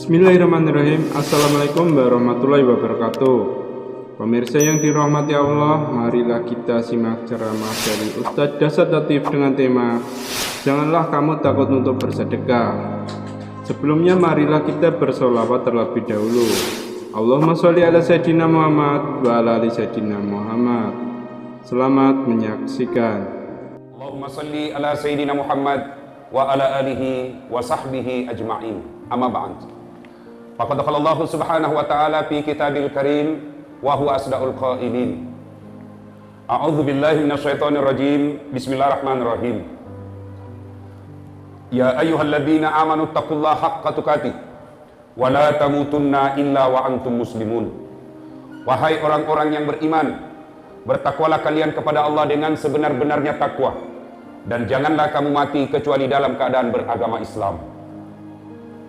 Bismillahirrahmanirrahim. Assalamualaikum warahmatullahi wabarakatuh. Pemirsa yang dirahmati Allah, marilah kita simak ceramah dari Ustadz Dasar Latif dengan tema Janganlah kamu takut untuk bersedekah. Sebelumnya marilah kita bersolawat terlebih dahulu. Allahumma sholli ala sayyidina Muhammad wa ala ali sayyidina Muhammad. Selamat menyaksikan. Allahumma sholli ala sayyidina Muhammad wa ala alihi wa sahbihi ajma'in. Amma ba'd. Faqad qala Allah Subhanahu wa ta'ala fi kitabil karim wa huwa asdaqul qailin. A'udzu billahi minasyaitonir rajim. Bismillahirrahmanirrahim. Ya ayyuhalladzina amanu taqullaha haqqa tuqatih wa la tamutunna illa wa antum muslimun. Wahai orang-orang yang beriman, bertakwalah kalian kepada Allah dengan sebenar-benarnya takwa, dan janganlah kamu mati kecuali dalam keadaan beragama Islam.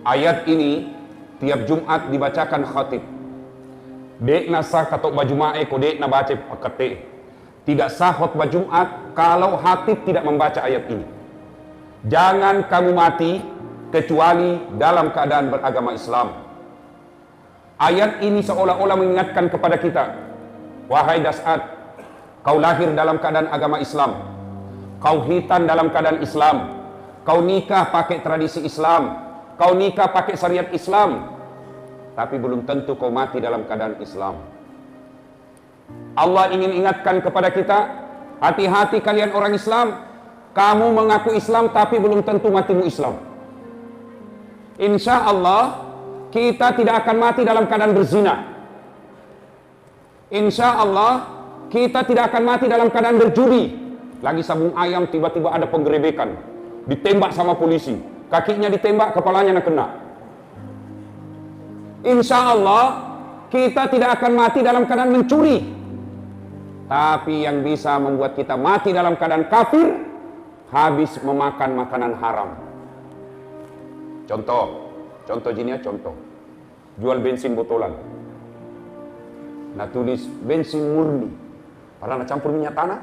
Ayat ini tiap Jumat dibacakan khatib. Dek na sah katok baju mae ko dek na baca pakate. Tidak sah khutbah Jumat kalau khatib tidak membaca ayat ini. Jangan kamu mati kecuali dalam keadaan beragama Islam. Ayat ini seolah-olah mengingatkan kepada kita, wahai Das'ad, kau lahir dalam keadaan agama Islam, kau hitan dalam keadaan Islam, kau nikah pakai tradisi Islam, kau nikah pakai syariat Islam, tapi belum tentu kau mati dalam keadaan Islam. Allah ingin ingatkan kepada kita, hati-hati kalian orang Islam, kamu mengaku Islam tapi belum tentu matimu Islam. Insya Allah kita tidak akan mati dalam keadaan berzina. Insya Allah kita tidak akan mati dalam keadaan berjudi. Lagi sabung ayam tiba-tiba ada penggerebekan, ditembak sama polisi, kakinya ditembak, kepalanya kena. Insya Allah kita tidak akan mati dalam keadaan mencuri. Tapi yang bisa membuat kita mati dalam keadaan kafir, habis memakan makanan haram. Contoh gini ya, contoh. Jual bensin botolan. Nah tulis bensin murni, padahal campur minyak tanah.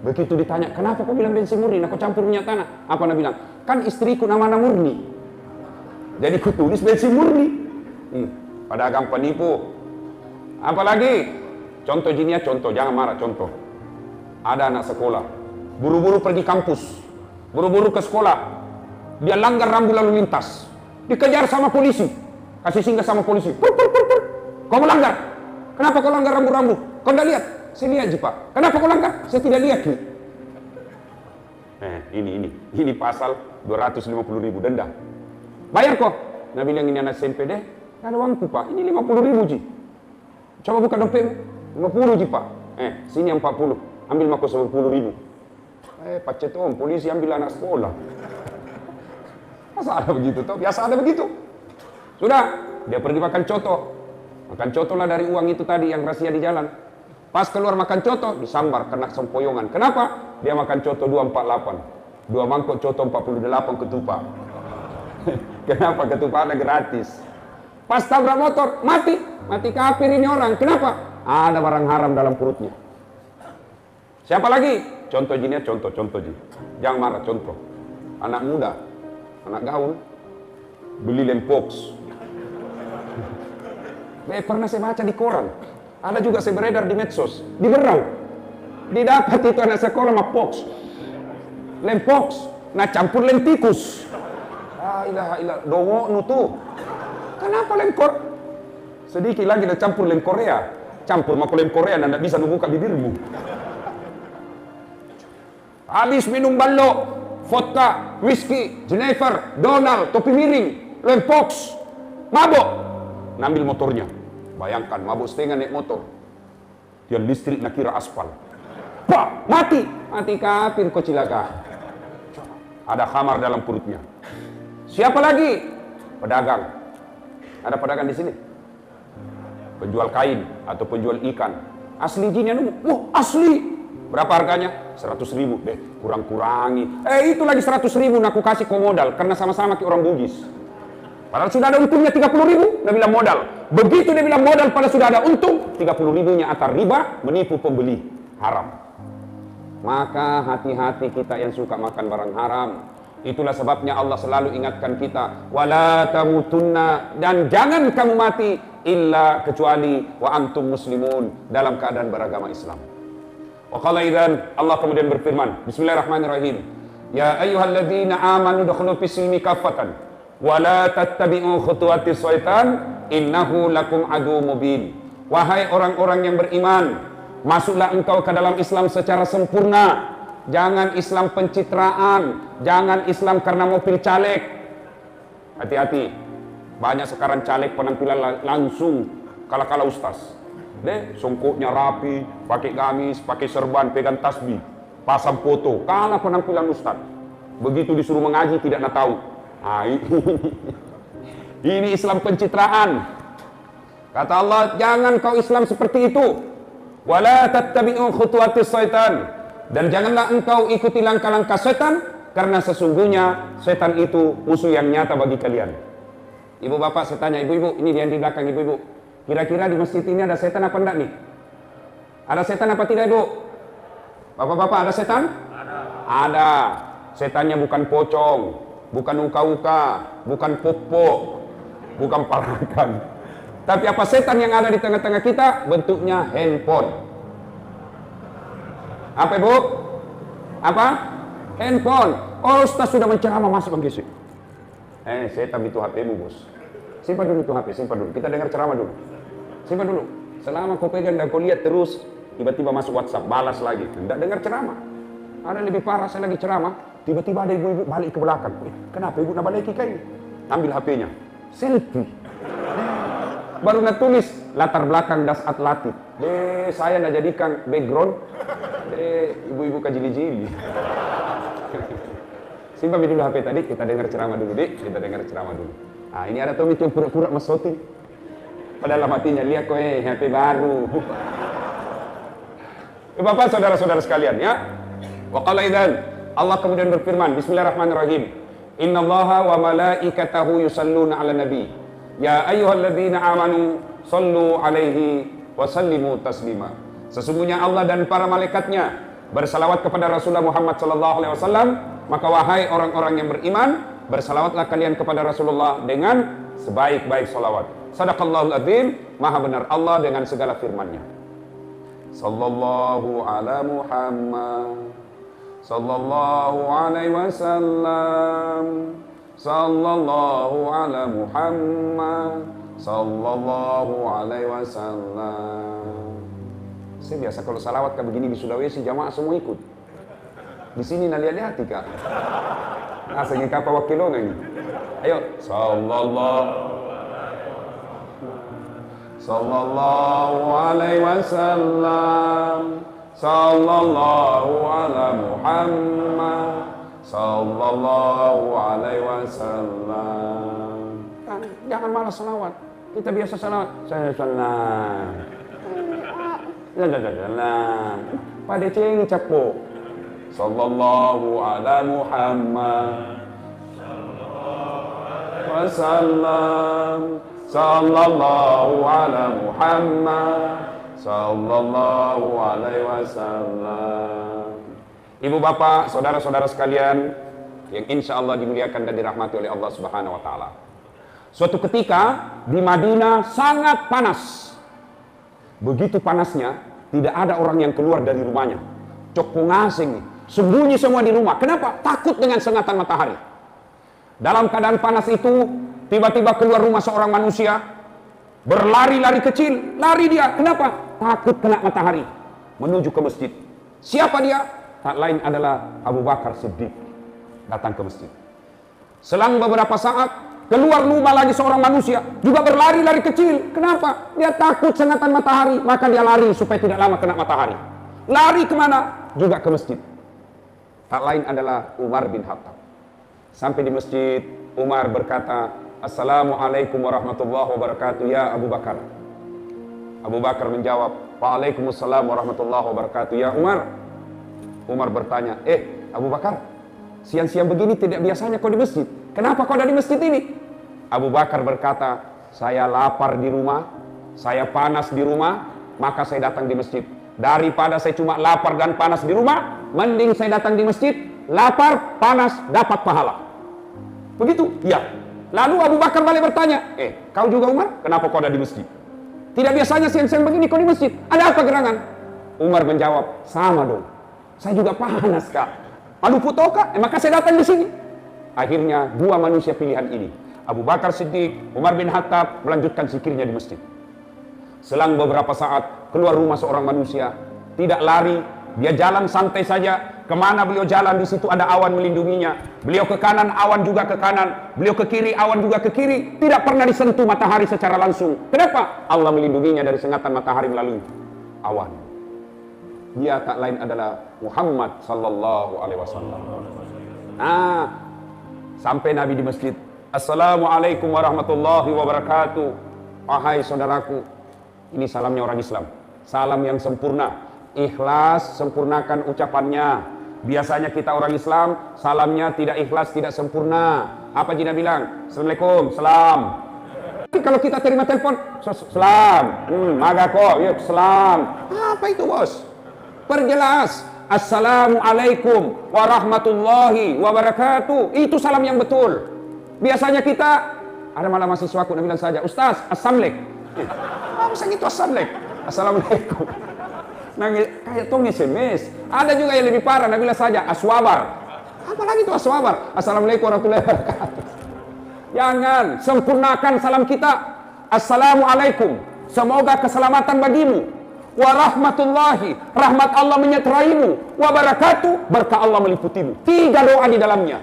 Begitu ditanya, kenapa kau bilang bensin murni? Nah kau campur minyak tanah. Apa nak bilang? Kan istriku namanya murni. Jadi ku tulis bensin murni. Pedagang penipu. Apalagi? Contoh gini ya, contoh. Jangan marah, contoh. Ada anak sekolah, buru-buru pergi kampus, buru-buru ke sekolah. Dia langgar rambu lalu lintas, dikejar sama polisi, kasih singgah sama polisi. Pur. Kau melanggar. Kenapa kau langgar rambu-rambu? Kau tidak lihat? Saya lihat je Pak. Kenapa kau langgar? Saya tidak lihat nih. Ini pasal 250.000 denda. Bayar kok. Nah bilang ini anak SMP deh. Tidak ada uangku Pak. Ini 50.000 ji. Coba buka dompetmu. 50 ji Pak. Sini 40. Ambil mako 10.000. Pak Cetom, polisi ambil anak sekolah. Masa ada begitu toh? Biasa ada begitu. Sudah, dia pergi makan coto. Makan coto lah dari uang itu tadi yang rahasia di jalan. Pas keluar makan coto, disambar, kena sempoyongan. Kenapa? Dia makan coto 248. 2 mangkok coto 48 ketupat. Kenapa? Ketupatnya gratis. Pas tabrak motor, mati. Mati kafir ini orang. Kenapa? Ada barang haram dalam perutnya. Siapa lagi? Contoh gini ya, contoh gini. Jangan marah, contoh. Anak muda, anak gaul, beli lempox. Pernah saya baca di koran. Ada juga saya beredar di medsos. Di Berau. Didapat itu anak sekolah sama pox. Lempox. Nah campur lentikus. La ilaha illallah. Dongo nutu. Kenapa lem-Korea? Sedikit lagi dah campur lem Korea. Campur mako lem Korea dan tidak bisa membuka bibirmu. Habis minum ballo, vodka, whisky, Jennifer, Donald, topi miring, lempox, mabok. Ngambil motornya. Bayangkan mabuk setengah naik motor. Dia listrik nak kira aspal. Pak, mati. Mati kafir kau cilaka. Ada khamar dalam perutnya. Siapa lagi? Pedagang. Ada pedagang di sini. Penjual kain atau penjual ikan. Asli jinnya nunggu. Wah, asli. Berapa harganya? 100.000. Deh, kurang-kurangi. Itu lagi 100.000 aku kasih kau modal karena sama-sama kayak orang Bugis. Padahal sudah ada untungnya 30.000, dia bilang modal. Begitu dia bilang modal, pada sudah ada untung, 30.000-nya atar riba, menipu pembeli. Haram. Maka hati-hati kita yang suka makan barang haram. Itulah sebabnya Allah selalu ingatkan kita, wala tamutunna, dan jangan kamu mati illa kecuali wa antum muslimun, dalam keadaan beragama Islam. Wa qala idzan, Allah kemudian berfirman, bismillahirrahmanirrahim, ya ayyuhalladzina amanu dukhulu fis-silmi kaffatan wa la tattabi'u khutuwatis syaitan innahu lakum adu mubin. Wahai orang-orang yang beriman, masuklah engkau ke dalam Islam secara sempurna. Jangan Islam pencitraan, jangan Islam karena mau pilih caleg. Hati-hati, banyak sekarang caleg penampilan langsung kala-kala ustaz. Songkoknya rapi, pakai gamis, pakai serban, pegang tasbih, pasang foto, kalah penampilan ustaz. Begitu disuruh mengaji tidak nak tahu. Ini Islam pencitraan. Kata Allah, jangan kau Islam seperti itu. Wala tattabi'u khutuwatis syaitan. Dan janganlah engkau ikuti langkah-langkah setan, karena sesungguhnya setan itu musuh yang nyata bagi kalian. Ibu bapak, saya tanya ibu-ibu, ini yang di belakang ibu-ibu, kira-kira di masjid ini ada setan apa enggak nih? Ada setan apa tidak, ibu? Bapak-bapak, ada setan? Ada. Setannya bukan pocong, bukan uka-uka, bukan popo, bukan parakan. Tapi apa setan yang ada di tengah-tengah kita? Bentuknya handphone. Apa ibu? Apa? Handphone. Oh, Ustaz sudah menceramah, masuk bang Gisi. Setan itu HP-mu, bos. Simpan dulu itu HP, simpan dulu. Kita dengar ceramah dulu. Simpan dulu. Selama kau pegang dan kau lihat terus, tiba-tiba masuk WhatsApp, balas lagi. Tidak dengar ceramah. Ada yang lebih parah, saya lagi ceramah, tiba-tiba ada ibu-ibu balik ke belakang. Kenapa ibu nak balik ke ini? Ambil HP-nya. Selfie. Baru nak tulis latar belakang das atlatif. Saya nak jadikan background. Ibu-ibu kajili-jili. Simpan dulu HP tadi, kita dengar ceramah dulu, Dik. Kita dengar ceramah dulu. Nah, ini ada Tommy yang pura-pura mesotin. Padahal matinya lihat kok HP baru. Bapak, saudara-saudara sekalian, ya. Wa qala idzan, Allah kemudian berfirman, bismillahirrahmanirrahim. Innallaha wa malaikatahu yusalluna 'alan nabi. Ya ayyuhalladzina amanu sallu 'alaihi wa sallimu taslima. Sesungguhnya Allah dan para malaikatnya bersalawat kepada Rasulullah Muhammad sallallahu alaihi wasallam, maka wahai orang-orang yang beriman, bersalawatlah kalian kepada Rasulullah dengan sebaik-baik salawat. Sadaqallahul adzim, maha benar Allah dengan segala firman-Nya. Sallallahu ala Muhammad, sallallahu alaihi wasallam, sallallahu ala Muhammad, sallallahu alaihi wasallam. Saya biasa kalau salawat kayak begini di Sulawesi, jamaah semua ikut. Di sini nak lihat-lihat Kak. Asal ngikap wakilona ini. Ayo, sallallahu alaihi wasallam, sallallahu ala Muhammad, sallallahu alaihi wasallam. Jangan malas salawat. Kita biasa salawat. Saya salam. Lah. Pada ceng capo. Sallallahu ala Muhammad, wasallam, sallallahu ala Muhammad, sallallahu alaihi wasallam. Ibu bapak, saudara-saudara sekalian yang insya Allah dimuliakan dan dirahmati oleh Allah Subhanahu wa taala. Suatu ketika di Madinah sangat panas. Begitu panasnya, tidak ada orang yang keluar dari rumahnya. Cokong asing, sembunyi semua di rumah. Kenapa? Takut dengan sengatan matahari. Dalam keadaan panas itu, tiba-tiba keluar rumah seorang manusia, berlari-lari kecil, lari dia. Kenapa? Takut kena matahari. Menuju ke masjid. Siapa dia? Tak lain adalah Abu Bakar Siddiq. Datang ke masjid. Selang beberapa saat, keluar rumah lagi seorang manusia, juga berlari-lari kecil. Kenapa? Dia takut sengatan matahari, maka dia lari supaya tidak lama kena matahari. Lari kemana? Juga ke masjid. Tak lain adalah Umar bin Khattab. Sampai di masjid, Umar berkata, Assalamualaikum warahmatullahi wabarakatuh ya Abu Bakar. Abu Bakar menjawab, Waalaikumsalam warahmatullahi wabarakatuh ya Umar. Umar bertanya, Abu Bakar, siang-siang begini tidak biasanya kau di masjid. Kenapa kau ada di masjid ini? Abu Bakar berkata, saya lapar di rumah, saya panas di rumah, maka saya datang di masjid. Daripada saya cuma lapar dan panas di rumah, mending saya datang di masjid, lapar, panas, dapat pahala. Begitu? Ya. Lalu Abu Bakar balik bertanya, kau juga Umar? Kenapa kau ada di masjid? Tidak biasanya siang-siang begini kau di masjid. Ada apa gerangan? Umar menjawab, sama dong. Saya juga panas, Kak. Malu foto, Kak? Maka saya datang di sini. Akhirnya dua manusia pilihan ini, Abu Bakar Siddiq, Umar bin Khattab, melanjutkan zikirnya di masjid. Selang beberapa saat, keluar rumah seorang manusia. Tidak lari, dia jalan santai saja. Kemana beliau jalan, di situ ada awan melindunginya. Beliau ke kanan, awan juga ke kanan. Beliau ke kiri, awan juga ke kiri. Tidak pernah disentuh matahari secara langsung. Kenapa? Allah melindunginya dari sengatan matahari melalui awan. Dia tak lain adalah Muhammad sallallahu alaihi wasallam. Nah, sampai Nabi di masjid. Assalamualaikum warahmatullahi wabarakatuh. Wahai saudaraku, ini salamnya orang Islam. Salam yang sempurna. Ikhlas, sempurnakan ucapannya. Biasanya kita orang Islam, salamnya tidak ikhlas, tidak sempurna. Apa Jina bilang? Assalamualaikum, salam. Kalau kita terima telepon, salam. Magako, yuk, salam. Apa itu, bos? Perjelas. Assalamualaikum warahmatullahi wabarakatuh. Itu salam yang betul. Biasanya kita, ada malah mahasiswaku bilang saja, Ustaz, assalamualaikum. Apa gitu assalamualaikum? Assalamualaikum. Nah, kayak tong SMS. Ada juga yang lebih parah, Nabi bilang saja aswabar. Apalagi itu aswabar? Assalamualaikum warahmatullahi wabarakatuh. Jangan, sempurnakan salam kita. Assalamualaikum, semoga keselamatan bagimu. Warahmatullahi, rahmat Allah menyertaimu. Wabarakatuh, berkah Allah meliputimu. 3 doa di dalamnya.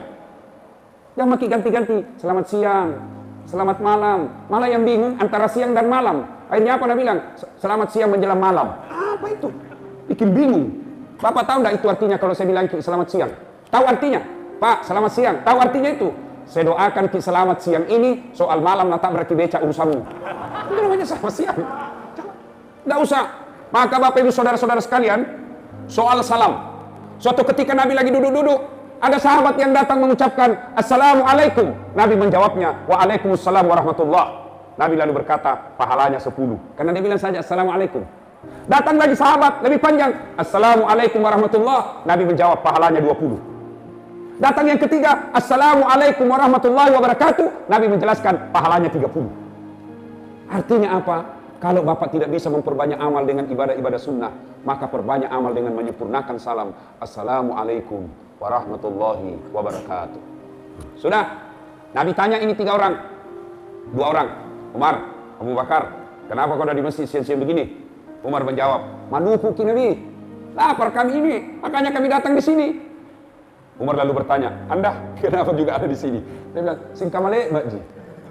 Yang makin ganti-ganti. Selamat siang, selamat malam. Malah yang bingung antara siang dan malam. Akhirnya apa Nabi bilang? Selamat siang menjelang malam. Apa itu? Bikin bingung. Bapak tahu enggak itu artinya kalau saya bilang selamat siang? Tahu artinya? Pak, selamat siang. Tahu artinya itu? Saya doakan ki selamat siang ini, soal malam tak berarti beca urusanmu. Itu namanya selamat siang. Enggak usah. Maka Bapak Ibu saudara-saudara sekalian, soal salam. Suatu ketika Nabi lagi duduk-duduk, ada sahabat yang datang mengucapkan Assalamualaikum. Nabi menjawabnya, Waalaikumsalam warahmatullah. Nabi lalu berkata, pahalanya 10. Karena dia bilang saja Assalamualaikum. Datang lagi sahabat, lebih panjang. Assalamualaikum warahmatullah. Nabi menjawab, pahalanya 20. Datang yang ketiga, Assalamualaikum warahmatullahi wabarakatuh. Nabi menjelaskan, pahalanya 30. Artinya apa? Kalau Bapak tidak bisa memperbanyak amal dengan ibadah-ibadah sunnah, maka perbanyak amal dengan menyempurnakan salam. Assalamualaikum warahmatullahi wabarakatuh. Sudah. Nabi tanya ini 3 orang. 2 orang. Umar, Abu Bakar, kenapa kau ada di masjid siang-siang begini? Umar menjawab, manuku ki Nabi, lapar kami ini, makanya kami datang di sini. Umar lalu bertanya, Anda kenapa juga ada di sini? Dia bilang, singkamale, Mbak Ji.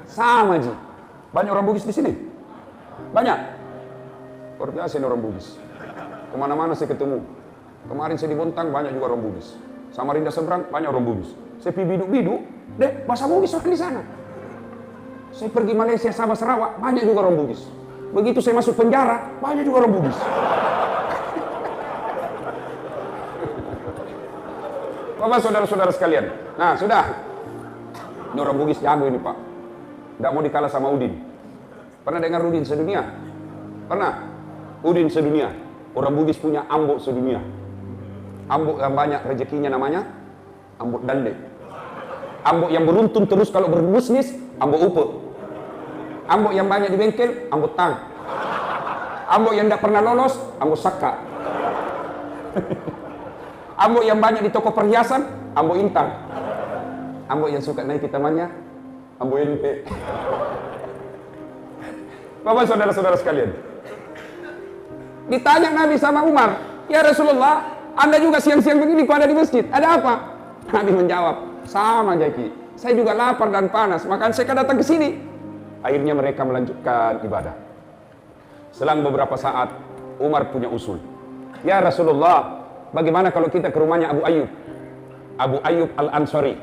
Sama Ji. Banyak orang Bugis di sini? Banyak. Luar biasa ini orang Bugis. Kemana-mana saya ketemu. Kemarin saya di Bontang, banyak juga orang Bugis. Samarinda seberang, banyak orang Bugis. Saya pergi biduk-biduk, bahasa Bugis di sana. Saya pergi Malaysia, Sabah, Sarawak, banyak juga orang Bugis. Begitu saya masuk penjara, banyak juga orang Bugis. Bapak saudara-saudara sekalian. Nah, sudah. Ini orang Bugis jago ini, Pak. Tidak mau dikalah sama Udin. Pernah dengar Udin sedunia? Pernah? Udin sedunia. Orang Bugis punya ambok sedunia. Ambok yang banyak rezekinya namanya ambok dande. Ambok yang beruntun terus kalau berbisnis, ambok upe. Ambok yang banyak di bengkel, ambok tang. Ambok yang tidak pernah lolos, ambok saka. Ambok yang banyak di toko perhiasan, ambok intang. Ambok yang suka naik tamannya, ambok ente. Bapak saudara-saudara sekalian. Ditanya Nabi sama Umar, ya Rasulullah, Anda juga siang-siang begini kok ada di masjid, ada apa? Nabi menjawab, sama Jaki, saya juga lapar dan panas, makanya saya datang ke sini. Akhirnya mereka melanjutkan ibadah. Selang beberapa saat, Umar punya usul. Ya Rasulullah, bagaimana kalau kita ke rumahnya Abu Ayyub? Abu Ayyub Al-Ansari.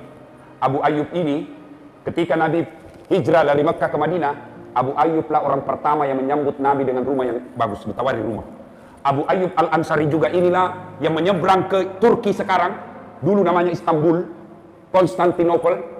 Abu Ayyub ini, ketika Nabi hijrah dari Mekah ke Madinah, Abu Ayyub lah orang pertama yang menyambut Nabi dengan rumah yang bagus, ditawari rumah. Abu Ayyub Al-Ansari juga inilah yang menyeberang ke Turki sekarang. Dulu namanya Istanbul, Konstantinopel.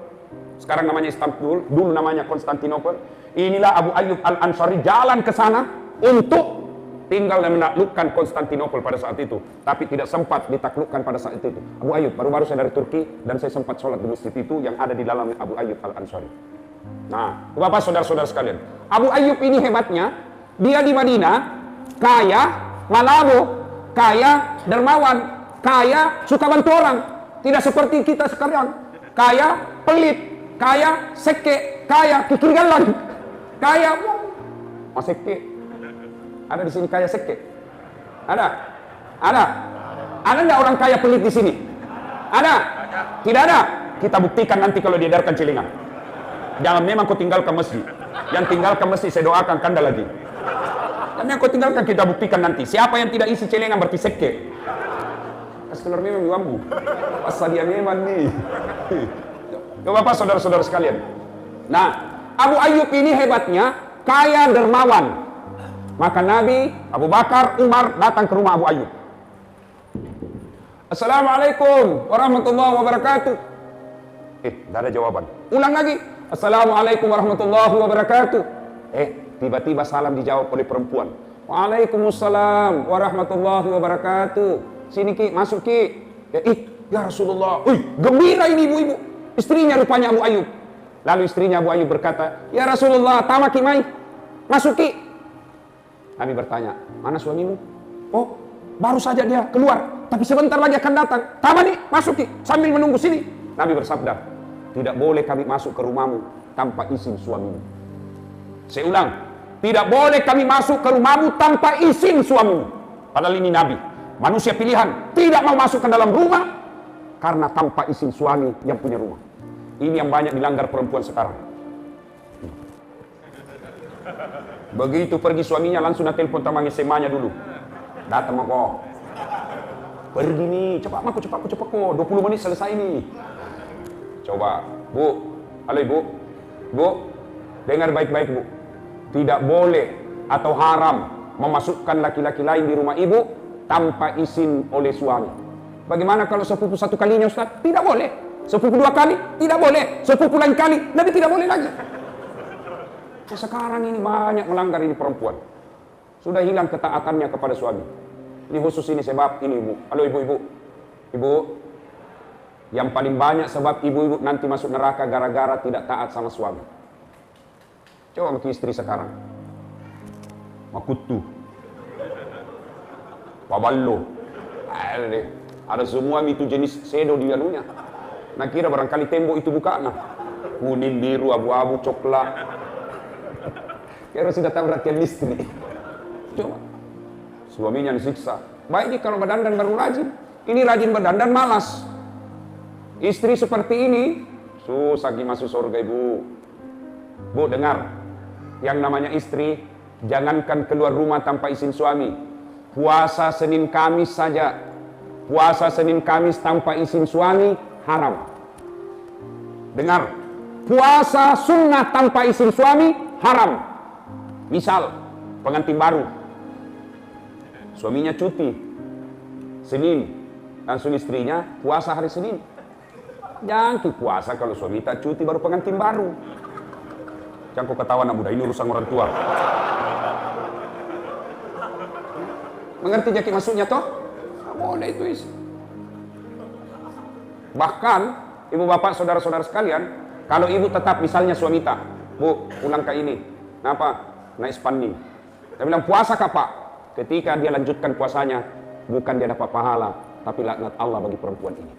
Sekarang namanya Istanbul, dulu namanya Konstantinopel. Inilah Abu Ayyub Al-Ansari jalan ke sana untuk tinggal dan menaklukkan Konstantinopel pada saat itu, tapi tidak sempat ditaklukkan pada saat itu. Abu Ayyub, baru-baru saya dari Turki dan saya sempat sholat di masjid itu yang ada di dalam Abu Ayyub Al-Ansari. Nah, Bapak saudara-saudara sekalian, Abu Ayyub ini hebatnya, dia di Madinah, kaya, malabo, kaya, dermawan, kaya, suka bantu orang. Tidak seperti kita sekarang, kaya, pelit, kaya, seke, kaya, kikirgalan, kaya, seke. Ada di sini kaya seke? Ada? Ada? Ada nggak orang kaya pelit di sini? Ada? Tidak ada? Kita buktikan nanti kalau diedarkan celengan. Jangan memang kau tinggalkan masjid. Yang tinggalkan masjid saya doakan kanda lagi. Dan yang kau tinggalkan kita buktikan nanti. Siapa yang tidak isi celengan berarti seke. Keluar memang wambu. Asal dia memang nih. Bapak saudara-saudara sekalian. Nah, Abu Ayyub ini hebatnya kaya dermawan. Maka Nabi, Abu Bakar, Umar datang ke rumah Abu Ayyub. Assalamualaikum warahmatullahi wabarakatuh. Tidak ada jawaban. Ulang lagi. Assalamualaikum warahmatullahi wabarakatuh. Tiba-tiba salam dijawab oleh perempuan. Waalaikumsalam warahmatullahi wabarakatuh. Sini Ki, masuk Ki. Ya Rasulullah. Gembira ini ibu-ibu. Istrinya rupanya Abu Ayyub. Lalu istrinya Abu Ayyub berkata, ya Rasulullah, tamaki mai. Masuk Ki. Nabi bertanya, mana suamimu? Oh, baru saja dia keluar, tapi sebentar lagi akan datang. Tamani, masuk Ki, sambil menunggu sini. Nabi bersabda, tidak boleh kami masuk ke rumahmu tanpa izin suamimu. Saya ulang, tidak boleh kami masuk ke rumahmu tanpa izin suamimu. Padahal ini Nabi, manusia pilihan, tidak mau masuk ke dalam rumah karena tanpa izin suami yang punya rumah. Ini yang banyak dilanggar perempuan sekarang. Begitu pergi suaminya langsung nak telepon tamang SMA-nya dulu. Datang mako. Pergi nih, cepat kok. 20 menit selesai nih. Coba, Bu. Halo Ibu. Bu, dengar baik-baik Bu. Tidak boleh atau haram memasukkan laki-laki lain di rumah Ibu tanpa izin oleh suami. Bagaimana kalau sepupu satu kalinya Ustaz? Tidak boleh. Sepupu dua kali? Tidak boleh. Sepupu lain kali? Nabi tidak boleh lagi. Sekarang ini banyak melanggar ini perempuan. Sudah hilang ketaatannya kepada suami. Ini khusus ini sebab ini Ibu. Halo Ibu-ibu. Ibu, yang paling banyak sebab ibu-ibu nanti masuk neraka gara-gara tidak taat sama suami. Coba ke istri sekarang. Makutu. Paballo. Ada semua itu jenis sedo di dalamnya. Nah kira barangkali tembok itu buka nah. Kuning, biru, abu-abu, coklat. Kira sudah tahu perhatian istri. Coba. Suaminya disiksa. Baik kalau berdandan baru rajin. Ini rajin berdandan malas. Istri seperti ini susah masuk surga Ibu. Bu dengar. Yang namanya istri jangankan keluar rumah tanpa izin suami. Puasa Senin Kamis saja. Puasa Senin Kamis tanpa izin suami haram. Dengar. Puasa sunnah tanpa izin suami haram. Misal, pengantin baru, suaminya cuti Senin, langsung istrinya puasa hari Senin. Jangan puasa kalau suami tak cuti baru pengantin baru. Jangan kau ketawa anak muda, ini urusan orang tua. Mengerti jaki maksudnya toh? Boleh itu is. Bahkan, ibu bapak saudara-saudara sekalian, kalau ibu tetap misalnya suami tak, Bu, pulang ke ini, kenapa? Naik spanding. Dia bilang puasa kah Pak? Ketika dia lanjutkan puasanya, bukan dia dapat pahala, tapi laknat Allah bagi perempuan ini.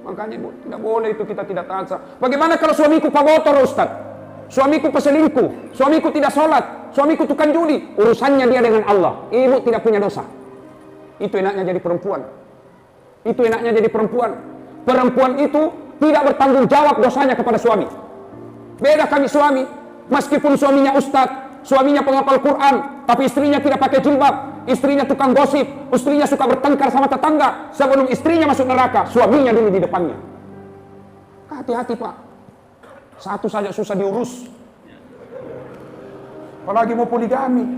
Makanya Bu, tidak boleh itu kita tidak taat. Bagaimana kalau suamiku pagotor Ustaz? Suamiku peselingkuh, suamiku tidak sholat, suamiku tukang judi. Urusannya dia dengan Allah. Ibu tidak punya dosa. Itu enaknya jadi perempuan. Itu enaknya jadi perempuan. Perempuan itu tidak bertanggung jawab dosanya kepada suami. Beda kami suami. Meskipun suaminya ustadz, suaminya penghafal Quran, tapi istrinya tidak pakai jilbab, istrinya tukang gosip, istrinya suka bertengkar sama tetangga. Sebelum istrinya masuk neraka, suaminya dulu di depannya. Hati-hati Pak. Satu saja susah diurus. Apalagi mau poligami.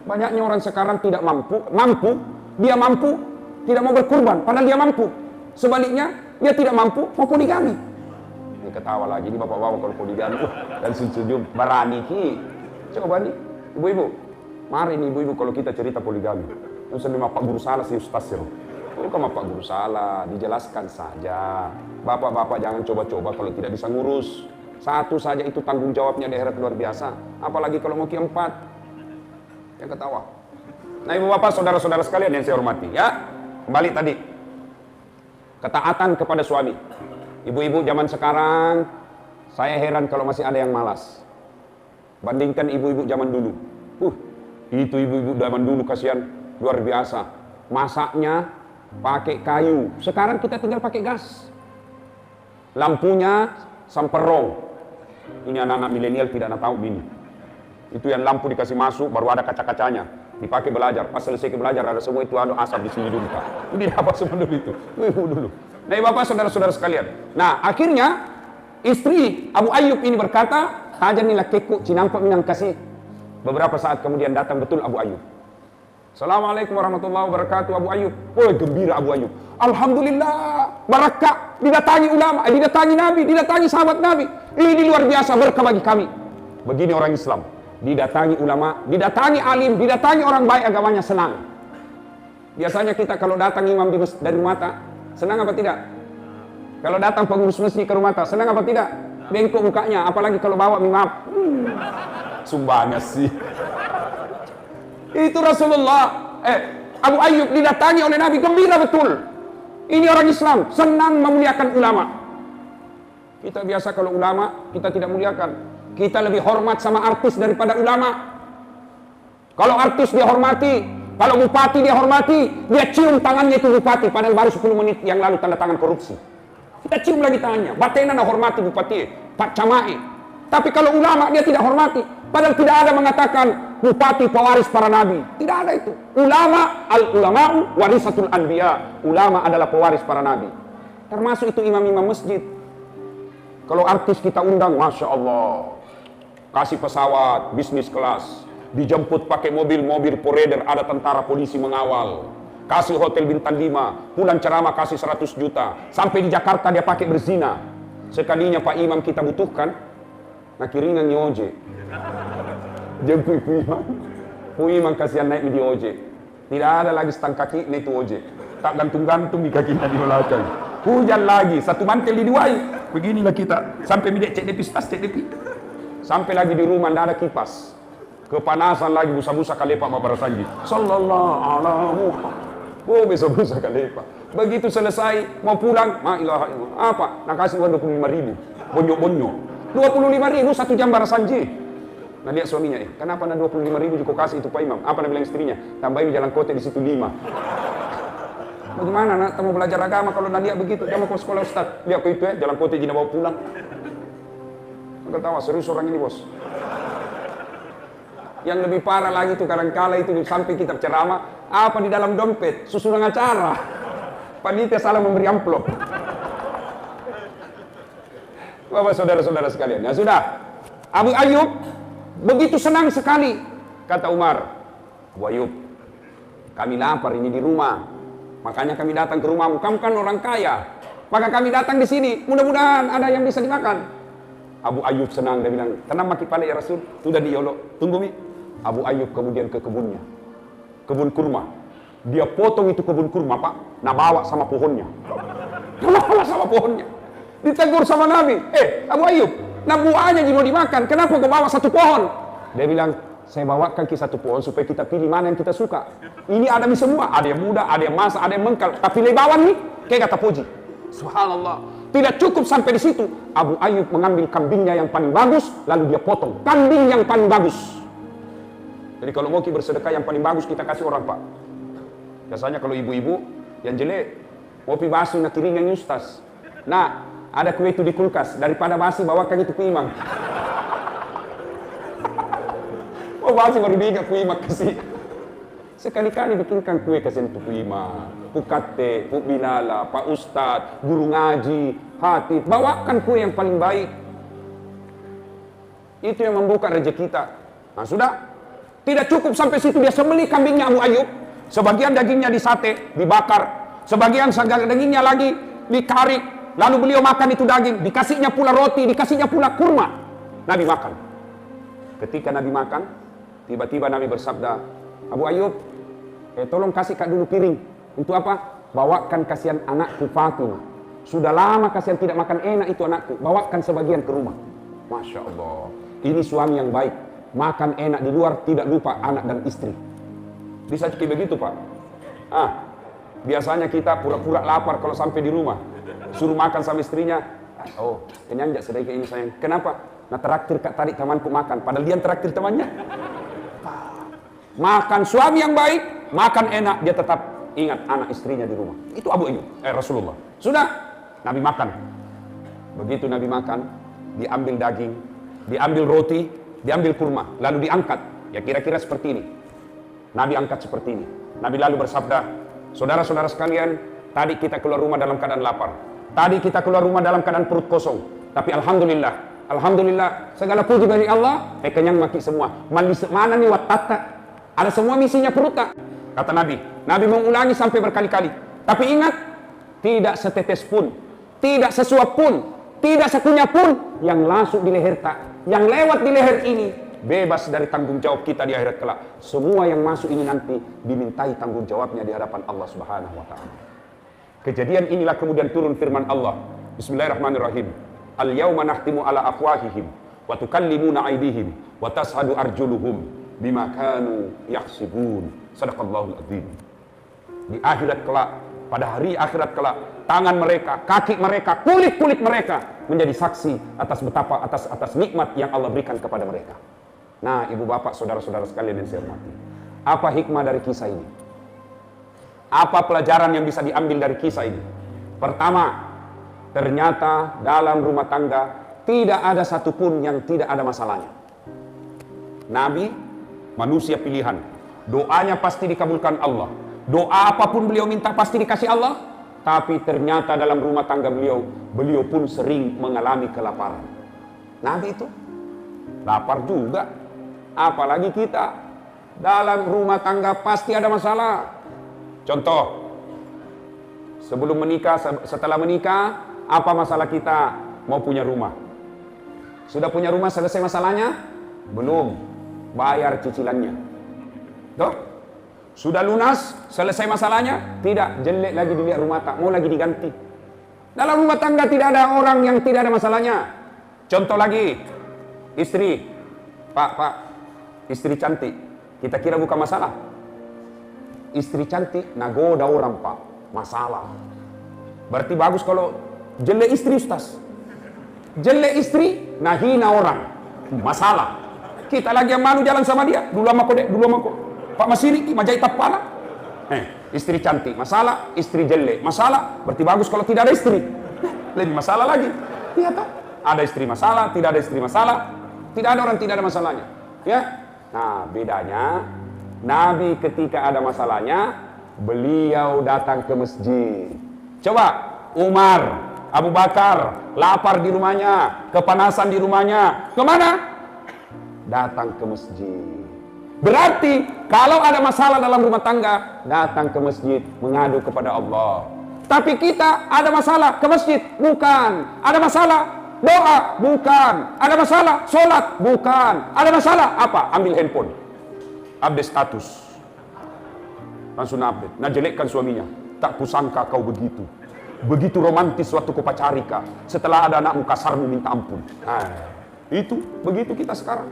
Banyaknya orang sekarang tidak mampu, dia mampu, tidak mau berkurban, padahal dia mampu. Sebaliknya, dia tidak mampu, mau poligami. Ini ketawa lagi, ini bapak-bapak kalau poligami dan senyum berani Ki. Coba nih, ibu-ibu. Mari nih ibu-ibu kalau kita cerita poligami. Terus sama Pak Guru salah si Ustaz ya. Kalau Pak Guru salah, dijelaskan saja. Bapak-bapak jangan coba-coba kalau tidak bisa ngurus. Satu saja itu tanggung jawabnya di akhirat luar biasa. Apalagi kalau mau keempat. Yang ketawa. Nah ibu bapak saudara-saudara sekalian yang saya hormati ya. Kembali tadi. Ketaatan kepada suami. Ibu-ibu zaman sekarang, saya heran kalau masih ada yang malas. Bandingkan ibu-ibu zaman dulu. Itu ibu-ibu zaman dulu kasihan luar biasa. Masaknya pakai kayu. Sekarang kita tinggal pakai gas. Lampunya semperong. Ini anak-anak milenial tidak tahu ini. Itu yang lampu dikasih masuk baru ada kaca-kacanya. Dipakai belajar. Pas selesai belajar ada semua itu ada asap di sini dulu Pak. Ini apa semua dulu itu? Dulu. Nah, bapak saudara-saudara sekalian. Nah, akhirnya istri Abu Ayyub ini berkata, "Tajanilah keku cinampak minang kasih." Beberapa saat kemudian datang betul Abu Ayyub. Assalamualaikum warahmatullahi wabarakatuh Abu Ayyub. Oh, gembira Abu Ayyub. Alhamdulillah, barakah, didatangi ulama, didatangi Nabi, didatangi sahabat Nabi. Ini luar biasa berkah bagi kami. Begini orang Islam. Didatangi ulama, didatangi alim, didatangi orang baik agamanya senang. Biasanya kita kalau datang imam dari mata, senang apa tidak? Kalau datang pengurus masjid ke rumah, senang apa tidak? Bengkok mukanya, apalagi kalau bawa mimap. Sumbangnya sih. Itu Rasulullah. Abu Ayyub didatangi oleh Nabi, gembira betul. Ini orang Islam, senang memuliakan ulama. Kita biasa kalau ulama, kita tidak muliakan. Kita lebih hormat sama artis daripada ulama. Kalau artis dia hormati, kalau bupati dia hormati, dia cium tangannya itu bupati, padahal baru 10 menit yang lalu tanda tangan korupsi. Kita cium lagi tangannya, batena na hormati bupati, Pak Camae. Tapi kalau ulama dia tidak hormati, padahal tidak ada mengatakan bupati pewaris para nabi. Tidak ada itu. Ulama, al-ulama'u warisatul anbiya. Ulama adalah pewaris para nabi. Termasuk itu imam-imam masjid. Kalau artis kita undang, Masya Allah. Kasih pesawat, bisnis kelas. Dijemput pakai mobil poreder, ada tentara polisi mengawal. Kasih hotel bintang 5, pulang ceramah kasih 100 juta. Sampai di Jakarta dia pakai berzina. Sekalinya Pak Imam kita butuhkan, nah kiringan di ojek. Jemput Imam. Imam kasihan naik di ojek. Tidak ada lagi stang kaki naik ojek. Tak gantung-gantung di kakinya di belakang. Hujan lagi, satu mantel diduai. Beginilah kita. Sampai midek cek depis tas, cek depis. Sampai lagi di rumah tidak ada kipas. Kepanasan lagi busa-busa kalepa Bapak Rasanji. Sallallahu alaihi Muhammad. Oh, busa-busa kalepa. Begitu selesai, mau pulang, ma ilaha illallah. Apa? Nak kasih uang 25.000. Bonyok-bonyok. 25.000 1 jam Bapak Rasanji. Nah lihat suaminya, kenapa nak 25.000 juga kasih itu Pak Imam? Apa nak bilang istrinya? Tambahin jalan kota di situ 5. Bagaimana nak mau belajar agama kalau nak lihat begitu? Dia mau ke sekolah Ustaz. Lihat ke itu jalan kota jina bawa pulang. Ketawa serius orang ini bos. Yang lebih parah lagi itu kadang-kala itu sampai kita ceramah apa di dalam dompet susunan acara. Panitia salah memberi amplop. Bapak saudara-saudara sekalian, ya sudah. Abu Ayyub begitu senang sekali. Kata Umar, Abu Ayyub, kami lapar ini di rumah. Makanya kami datang ke rumahmu. Kamu kan orang kaya. Maka kami datang di sini. Mudah-mudahan ada yang bisa dimakan. Abu Ayyub senang, dia bilang, tenang maki pala ya Rasul, sudah diolok, tunggu mi. Abu Ayyub kemudian ke kebunnya, kebun kurma. Dia potong itu kebun kurma Pak, nah bawa sama pohonnya. Bawa sama pohonnya. Ditegur sama Nabi, Abu Ayyub, nah buahnya juga dimakan, kenapa kau bawa satu pohon? Dia bilang, saya bawakan ke satu pohon supaya kita pilih mana yang kita suka. Ini ada semua, ada yang muda, ada yang masa, ada yang mengkal. Tapi lebawan nih, kayak kata puji. Subhanallah. Tidak cukup sampai di situ. Abu Ayyub mengambil kambingnya yang paling bagus, lalu dia potong kambing yang paling bagus. Jadi kalau mau bersedekah yang paling bagus kita kasih orang Pak. Biasanya kalau ibu-ibu yang jelek, kopi basuh nak kiringan Ustaz. Nah, ada kue itu di kulkas, daripada basi bawakan itu ke imam. Oh basi baru dia ke imam kasih. Sekali-kali bikinkan kue kasih untuk imam. Pukate, Puk Bilala, Pak Ustadz, guru ngaji, hatib, bawakan kue yang paling baik. Itu yang membuka rezeki kita. Nah sudah, tidak cukup sampai situ dia sembelih kambingnya Abu Ayyub. Sebagian dagingnya disate, dibakar. Sebagian dagingnya lagi dikarik. Lalu beliau makan itu daging, dikasihnya pula roti, dikasihnya pula kurma. Nabi makan. Ketika Nabi makan, Tiba-tiba Nabi bersabda, Abu Ayyub, tolong kasih Kak dulu piring. Untuk apa? Bawakan kasihan anakku Fatimah. Sudah lama kasihan tidak makan enak itu anakku. Bawakan sebagian ke rumah. Masya Allah. Ini suami yang baik. Makan enak di luar, tidak lupa anak dan istri. Bisa begitu Pak? Biasanya kita pura-pura lapar kalau sampai di rumah. Suruh makan sama istrinya. Oh, kenyang jak sedikit ini sayang. Kenapa? Nah traktir Kak tadi temanku makan. Padahal dia traktir temannya. Makan suami yang baik, makan enak, dia tetap ingat anak istrinya di rumah. Itu Abu Ayyub, Rasulullah. Sudah, Nabi makan. Begitu Nabi makan, diambil daging, diambil roti, diambil kurma, lalu diangkat. Ya kira-kira seperti ini. Nabi angkat seperti ini. Nabi lalu bersabda, saudara-saudara sekalian, tadi kita keluar rumah dalam keadaan lapar. Tadi kita keluar rumah dalam keadaan perut kosong. Tapi Alhamdulillah, segala puji bagi Allah, kenyang maki semua. Mana nih watata? Ada semua misinya perut tak? Kata Nabi. Nabi mengulangi sampai berkali-kali. Tapi ingat, tidak setetes pun, tidak sesuap pun, tidak sekunyah pun yang langsung di leher tak. Yang lewat di leher ini bebas dari tanggung jawab kita di akhirat kelak. Semua yang masuk ini nanti dimintai tanggung jawabnya di hadapan Allah Subhanahu wa taala. Kejadian inilah kemudian turun firman Allah. Bismillahirrahmanirrahim. Al-yawma nahtimu ala afwahihim wa tukallimuna aydihim wa tashhadu arjuluhum bima kanu yaksibun. Sadaqallahul adzim. Di akhirat kelak, pada hari akhirat kelak, tangan mereka, kaki mereka, kulit-kulit mereka menjadi saksi atas betapa atas nikmat yang Allah berikan kepada mereka. Nah, ibu bapak, saudara-saudara sekalian yang saya hormati, apa hikmah dari kisah ini? Apa pelajaran yang bisa diambil dari kisah ini? Pertama, ternyata dalam rumah tangga tidak ada satupun yang tidak ada masalahnya. Nabi manusia pilihan, doanya pasti dikabulkan Allah. Doa apapun beliau minta pasti dikasih Allah. Tapi ternyata dalam rumah tangga beliau pun sering mengalami kelaparan. Nabi itu lapar juga. Apalagi kita, dalam rumah tangga pasti ada masalah. Contoh, sebelum menikah, setelah menikah, apa masalah kita? Mau punya rumah. Sudah punya rumah, selesai masalahnya? Belum. Bayar cicilannya. Tuh. Sudah lunas, selesai masalahnya? Tidak, jelek lagi dilihat rumah tak, mau lagi diganti. Dalam rumah tangga tidak ada orang yang tidak ada masalahnya. Contoh lagi, istri. Pak, istri cantik. Kita kira bukan masalah. Istri cantik, nagoda orang Pak, masalah. Berarti bagus kalau jelek istri Ustaz. Jelek istri, nahina orang, masalah. Kita lagi yang malu jalan sama dia, dulu sama kok. Pak Masiri, majai tapala. Istri cantik, masalah. Istri jelek, masalah. Berarti bagus kalau tidak ada istri. Lebih masalah lagi. Iya toh? Ada istri masalah, tidak ada istri masalah. Tidak ada orang tidak ada masalahnya. Ya. Nah, bedanya Nabi ketika ada masalahnya, beliau datang ke masjid. Coba Umar, Abu Bakar lapar di rumahnya, kepanasan di rumahnya. Kemana? Datang ke masjid. Berarti kalau ada masalah dalam rumah tangga, datang ke masjid mengadu kepada Allah. Tapi kita ada masalah ke masjid, bukan. Ada masalah doa, bukan. Ada masalah sholat, bukan. Ada masalah apa? Ambil handphone, update status, langsung update. Nah, jelekkan suaminya. Tak kusangka kau begitu. Begitu romantis waktu kau pacari kah. Setelah ada anakmu kasarmu minta ampun. Nah, itu begitu kita sekarang.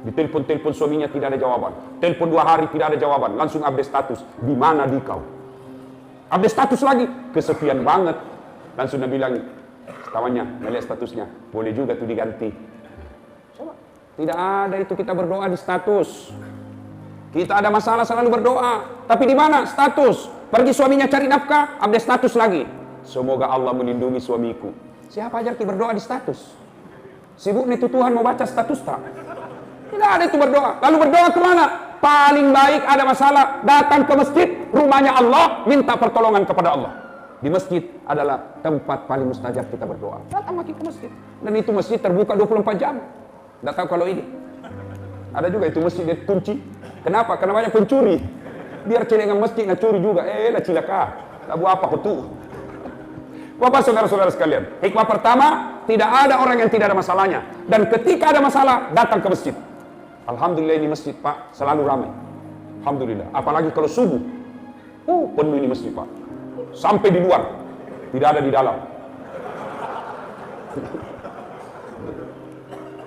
Ditelepon suaminya tidak ada jawaban. Telepon 2 hari tidak ada jawaban. Langsung update status. Di mana di kau? Update status lagi. Kesepian banget. Langsung dia bilang, kawannya melihat statusnya, boleh juga tuh diganti. Coba. Tidak ada itu kita berdoa di status. Kita ada masalah selalu berdoa. Tapi di mana? Status. Pergi suaminya cari nafkah, update status lagi. Semoga Allah melindungi suamiku. Siapa ajar kita berdoa di status? Sibuk nih tuh Tuhan mau baca status tak? Tidak ada itu berdoa. Lalu berdoa kemana? Paling baik ada masalah, datang ke masjid, rumahnya Allah, minta pertolongan kepada Allah. Di masjid adalah tempat paling mustajab kita berdoa. Datang lagi ke masjid. Dan itu masjid terbuka 24 jam. Tidak tahu kalau ini. Ada juga itu masjid dikunci. Kenapa? Karena banyak pencuri. Biar celengan masjid nak curi juga. Lah cilaka. Tak buat apa kutu. Bapak saudara-saudara sekalian. Hikmah pertama, tidak ada orang yang tidak ada masalahnya. Dan ketika ada masalah, datang ke masjid. Alhamdulillah ini masjid Pak selalu ramai. Alhamdulillah. Apalagi kalau subuh. Penuh ini masjid Pak. Sampai di luar. Tidak ada di dalam.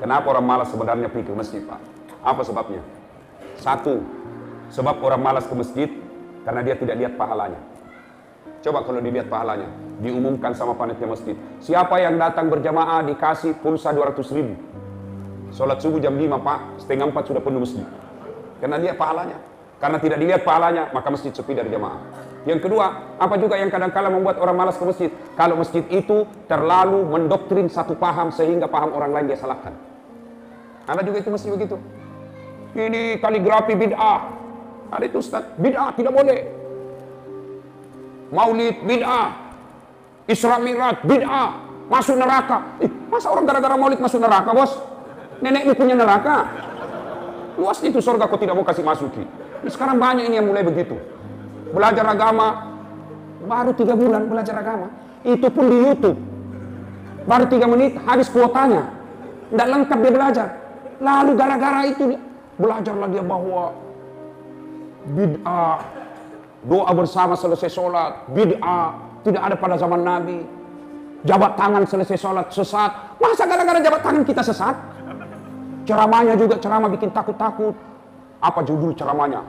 Kenapa orang malas sebenarnya pergi ke masjid Pak? Apa sebabnya? Satu, sebab orang malas ke masjid karena dia tidak lihat pahalanya. Coba kalau dilihat pahalanya, diumumkan sama panitia masjid. Siapa yang datang berjamaah dikasih pulsa 200.000. Sholat subuh jam 5 Pak, setengah 4 sudah penuh masjid. Karena lihat pahalanya. Karena tidak dilihat pahalanya, maka masjid sepi dari jamaah. Yang kedua, apa juga yang kadang-kala membuat orang malas ke masjid? Kalau masjid itu terlalu mendoktrin satu paham sehingga paham orang lain dia salahkan. Ada juga itu masjid begitu. Ini kaligrafi bid'ah. Ada itu Ustaz, bid'ah tidak boleh. Maulid bid'ah. Isra Mi'raj bid'ah. Masuk neraka. Masa orang gara-gara maulid masuk neraka, Bos? Nenekmu punya neraka. Luas itu surga kau tidak mau kasih masuki. Sekarang banyak ini yang mulai begitu. Belajar agama baru 3 bulan belajar agama. Itu pun di YouTube. Baru 3 menit habis kuotanya. Tidak lengkap dia belajar. Lalu gara-gara itu belajarlah dia bahwa bid'ah, doa bersama selesai sholat, bid'ah, tidak ada pada zaman Nabi. Jabat tangan selesai sholat, sesat. Masa gara-gara jabat tangan kita sesat? Ceramahnya juga ceramah bikin takut-takut. Apa judul ceramahnya?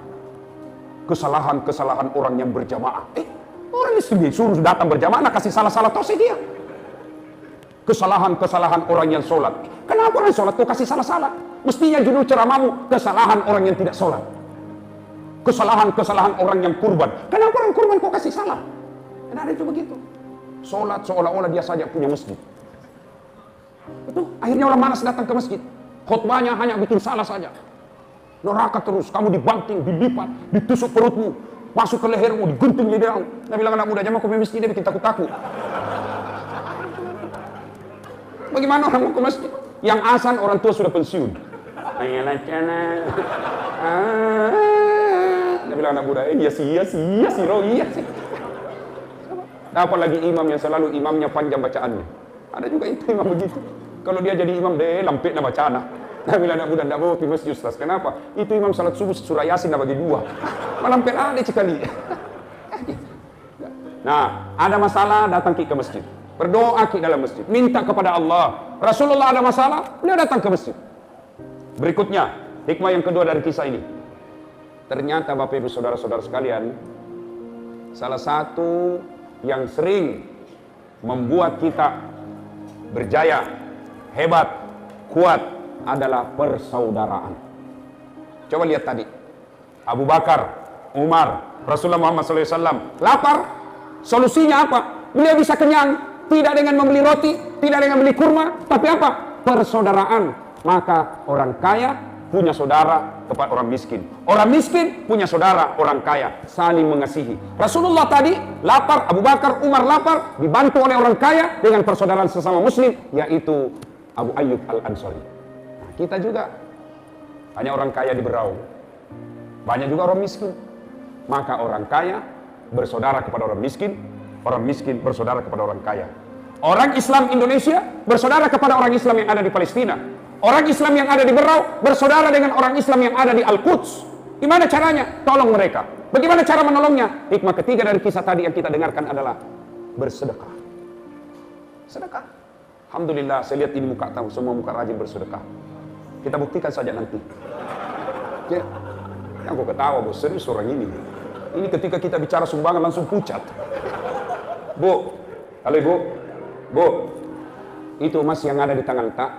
Kesalahan-kesalahan orang yang berjamaah. Orang ini suruh datang berjamaah, nak kasih salah-salah tosi dia. Kesalahan-kesalahan orang yang sholat. Kenapa orang sholat kau kasih salah-salah? Mestinya judul ceramahmu, kesalahan orang yang tidak sholat. Kesalahan-kesalahan orang yang kurban. Kenapa orang kurban kau kasih salah? Kenapa itu begitu? Sholat seolah-olah dia saja punya masjid. Betul? Akhirnya orang malas datang ke masjid. Khutbahnya hanya bikin salah saja. Neraka terus, kamu dibanting, dilipat, ditusuk perutmu, masuk ke lehermu, digunting di dalam. Dia bilang anak muda, jangan kau ke masjid, dia bikin takut-takut. Bagaimana orang mau ke masjid? Yang azan orang tua sudah pensiun. Ayolah cana. Dia bilang anak muda, iya sih, roh, iya sih. Apalagi imam yang selalu imamnya panjang bacaannya. Ada juga itu imam begitu. Kalau dia jadi imam, dia lampik na bacana. Dia bilang anak muda, tidak mau ke masjid Ustaz. Kenapa? Itu imam salat subuh surah Yasin dah bagi 2. Malampir ada sekali. Nah, ada masalah datang ke masjid. Berdoa ke dalam masjid, minta kepada Allah. Rasulullah ada masalah, beliau datang ke masjid. Berikutnya, hikmah yang kedua dari kisah ini. Ternyata Bapak Ibu Saudara-saudara sekalian, salah satu yang sering membuat kita berjaya, hebat, kuat adalah persaudaraan. Coba lihat tadi, Abu Bakar, Umar, Rasulullah Muhammad SAW lapar, solusinya apa? Beliau bisa kenyang, tidak dengan membeli roti, tidak dengan beli kurma, tapi apa? Persaudaraan. Maka orang kaya punya saudara kepada orang miskin. Orang miskin punya saudara orang kaya, saling mengasihi. Rasulullah tadi lapar, Abu Bakar, Umar lapar, dibantu oleh orang kaya dengan persaudaraan sesama muslim, yaitu Abu Ayyub Al-Ansari. Nah, kita juga banyak orang kaya di Berau, banyak juga orang miskin. Maka orang kaya bersaudara kepada orang miskin bersaudara kepada orang kaya. Orang Islam Indonesia bersaudara kepada orang Islam yang ada di Palestina. Orang Islam yang ada di Berau bersaudara dengan orang Islam yang ada di Al-Quds. Gimana caranya? Tolong mereka. Bagaimana cara menolongnya? Hikmah ketiga dari kisah tadi yang kita dengarkan adalah bersedekah. Sedekah. Alhamdulillah, saya lihat ini muka tahu, semua muka rajin bersedekah. Kita buktikan saja nanti. Ya, yang kau ketawa, bos, serius orang ini. Ini ketika kita bicara sumbangan langsung pucat. Bu, halo ibu, bu, itu emas yang ada di tangan tak,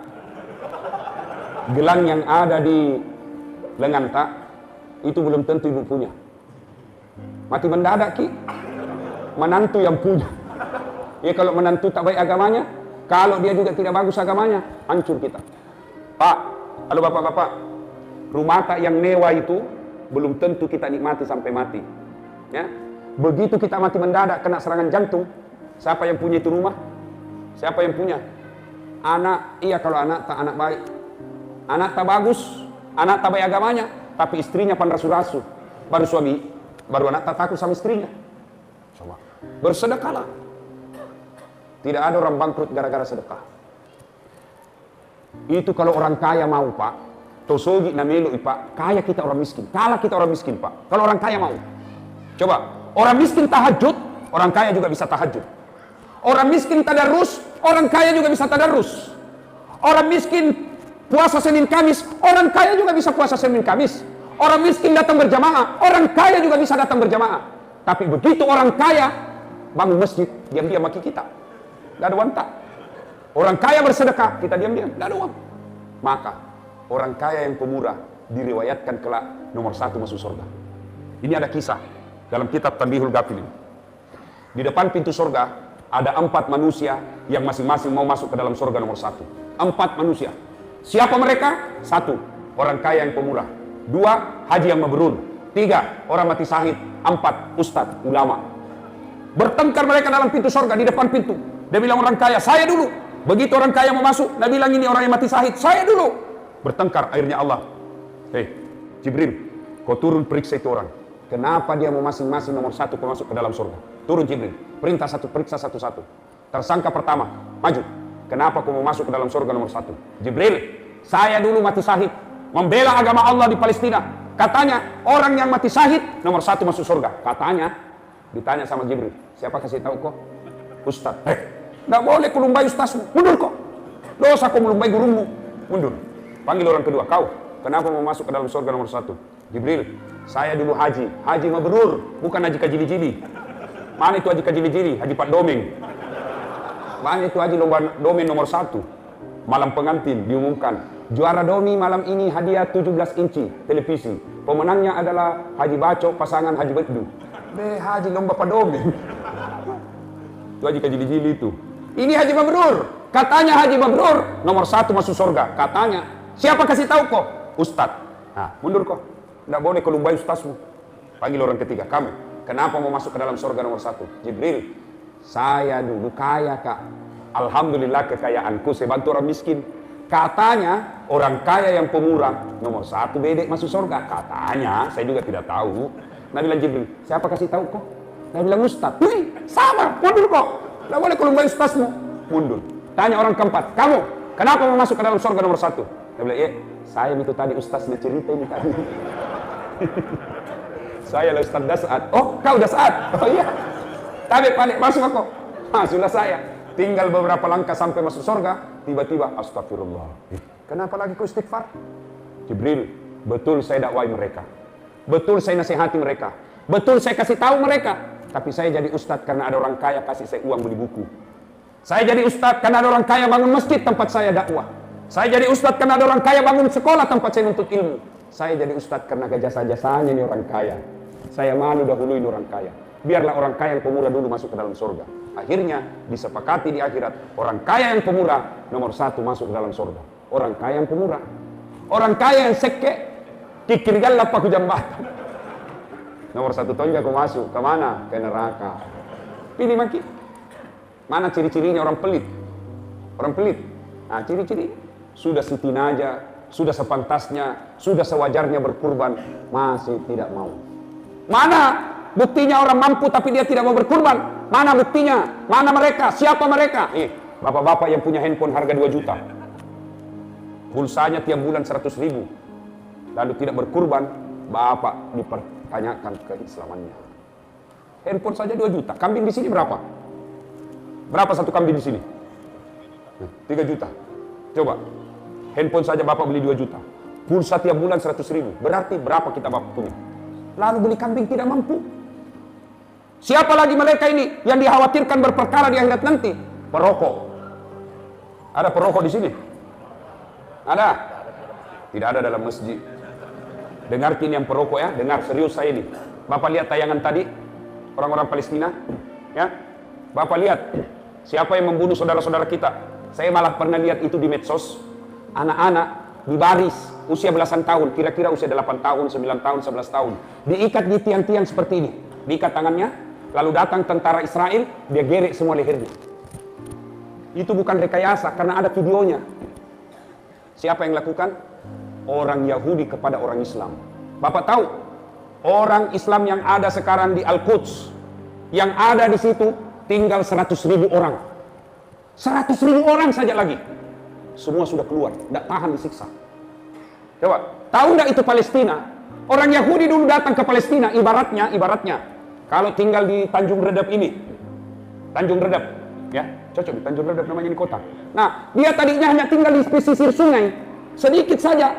gelang yang ada di lengan tak, itu belum tentu ibu punya. Mati mendadak ki, menantu yang punya. Ya kalau menantu tak baik agamanya, kalau dia juga tidak bagus agamanya, hancur kita. Pak, halo bapak-bapak, rumah tak yang mewah itu belum tentu kita nikmati sampai mati. Ya, begitu kita mati mendadak kena serangan jantung, siapa yang punya itu rumah? Siapa yang punya? Anak, iya kalau anak tak anak baik. Anak tak bagus, anak tak baik agamanya, tapi istrinya panrasu-rasu. Baru suami, baru anak tak takut sama istrinya. Coba, bersedekahlah. Tidak ada orang bangkrut gara-gara sedekah. Itu kalau orang kaya mau, Pak. Tosogi namelo Pak, kaya kita orang miskin, kalah kita orang miskin Pak. Kalau orang kaya mau. Coba, orang miskin tahajud, orang kaya juga bisa tahajud. Orang miskin tadarus, orang kaya juga bisa tadarus. Orang miskin puasa Senin Kamis, orang kaya juga bisa puasa Senin Kamis. Orang miskin datang berjamaah, orang kaya juga bisa datang berjamaah. Tapi begitu orang kaya bangun masjid, diam-diam maki kita. Gak ada uang tak. Orang kaya bersedekah, kita diam-diam, gak ada uang. Maka orang kaya yang pemurah diriwayatkan kelak nomor 1 masuk surga. Ini ada kisah dalam kitab Tanbihul Ghafilin. Di depan pintu surga ada 4 manusia yang masing-masing mau masuk ke dalam surga nomor 1. 4 manusia. Siapa mereka? 1, orang kaya yang pemurah. 2, haji yang mabrur. 3, orang mati syahid. 4, ustadz, ulama. Bertengkar mereka dalam pintu surga, di depan pintu. Dia bilang orang kaya, saya dulu. Begitu orang kaya mau masuk, dia bilang ini orang yang mati syahid, saya dulu. Bertengkar, akhirnya Allah, hei Jibril, kau turun periksa itu orang. Kenapa dia mau masing-masing nomor 1 kau masuk ke dalam surga? Turun Jibril, perintah periksa satu-satu. Tersangka pertama, maju. Kenapa kau mau masuk ke dalam surga nomor 1? Jibril, saya dulu mati syahid, membela agama Allah di Palestina. Katanya orang yang mati syahid nomor 1 masuk surga. Katanya, ditanya sama Jibril, siapa kasih tahu kok? Ustaz. Nggak boleh kau lumbai ustazmu, mundur kok. Dosa kau melumbai gurumu, mundur. Panggil orang kedua, kau kenapa mau masuk ke dalam surga nomor 1? Jibril, saya dulu haji mabrur, bukan haji kajili-jili. Mana itu haji kajili-jili? Haji Pak Domeng. Mana itu haji lomba domen nomor 1? Malam pengantin diumumkan, juara domi malam ini hadiah 17 inci televisi. Pemenangnya adalah Haji Baco pasangan Haji Beddu. Haji lomba Pak Domeng. Itu haji kajili-jili itu. Ini haji mabrur. Katanya haji mabrur nomor 1 masuk surga. Katanya. Siapa kasih tahu kok? Ustadz. Nah, mundur kok. Nggak boleh kelumbai ustazmu. Panggil orang ketiga. Kamu, kenapa mau masuk ke dalam surga nomor 1? Jibril, saya dulu kaya kak. Alhamdulillah kekayaanku, saya bantu orang miskin. Katanya orang kaya yang pemurah nomor 1 bedek masuk surga. Katanya, saya juga tidak tahu. Nah bilang Jibril, siapa kasih tahu kok? Nah bilang Ustadz. Sama, mundur kok. Nggak boleh kelumbai ustazmu. Mundur. Tanya orang keempat, kamu kenapa mau masuk ke dalam surga nomor 1? Dia bilang, iya, saya itu tadi ustaznya cerita ini tadi. Saya lah Ustaz Dasat. Oh, kau Dasat? Oh iya. Tapi balik masuk aku. Sudah saya. Tinggal beberapa langkah sampai masuk surga, tiba-tiba astagfirullah. Kenapa lagi kau istighfar? Jibril, betul saya dakwai mereka. Betul saya nasihati mereka. Betul saya kasih tahu mereka. Tapi saya jadi ustadz karena ada orang kaya kasih saya uang beli buku. Saya jadi ustadz karena ada orang kaya bangun masjid tempat saya dakwah. Saya jadi ustadz karena ada orang kaya bangun sekolah tempat saya nuntut ilmu. Saya jadi ustadz karena jasa-jasanya ini orang kaya. Saya malu dahuluin orang kaya. Biarlah orang kaya yang pemurah dulu masuk ke dalam surga. Akhirnya disepakati di akhirat, orang kaya yang pemurah nomor 1 masuk ke dalam surga. Orang kaya yang pemurah. Orang kaya yang seke, kikirgal lah paku jambatan. Nomor 1 tonja aku masuk, ke mana? Ke neraka. Pilih maki. Mana ciri-cirinya orang pelit? Orang pelit. Nah ciri-ciri sudah sitinaja, sudah sepantasnya, sudah sewajarnya berkurban, masih tidak mau. Mana buktinya orang mampu tapi dia tidak mau berkurban? Mana buktinya? Mana mereka? Siapa mereka? Bapak-bapak yang punya handphone harga 2 juta. Pulsanya tiap bulan 100.000. Lalu tidak berkurban, bapak dipertanyakan keislamannya. Handphone saja 2 juta. Kambing di sini berapa? Berapa satu kambing di sini? 3 juta. Coba. Handphone saja bapak beli 2 juta. Pulsa tiap bulan 100.000. Berarti berapa kita bapak punya? Lalu beli kambing tidak mampu. Siapa lagi mereka ini yang dikhawatirkan berperkara di akhirat nanti? Perokok. Ada perokok di sini? Ada? Tidak ada dalam masjid. Dengar kini yang perokok ya, dengar serius saya ini. Bapak lihat tayangan tadi orang-orang Palestina, ya? Bapak lihat siapa yang membunuh saudara-saudara kita. Saya malah pernah lihat itu di medsos. Anak-anak di baris usia belasan tahun, kira-kira usia 8 tahun, 9 tahun, 11 tahun, diikat di tiang-tiang seperti ini. Diikat tangannya, lalu datang tentara Israel, dia gerek semua lehernya. Itu bukan rekayasa karena ada videonya. Siapa yang lakukan? Orang Yahudi kepada orang Islam. Bapak tahu, orang Islam yang ada sekarang di Al-Quds, yang ada di situ tinggal 100.000 orang. 100.000 orang saja lagi. Semua sudah keluar, tidak tahan disiksa. Coba, tahu nggak itu Palestina? Orang Yahudi dulu datang ke Palestina, ibaratnya, kalau tinggal di Tanjung Redap ini, Tanjung Redap, ya, cocok di Tanjung Redap namanya ini kota. Nah, dia tadinya hanya tinggal di pesisir sungai, sedikit saja,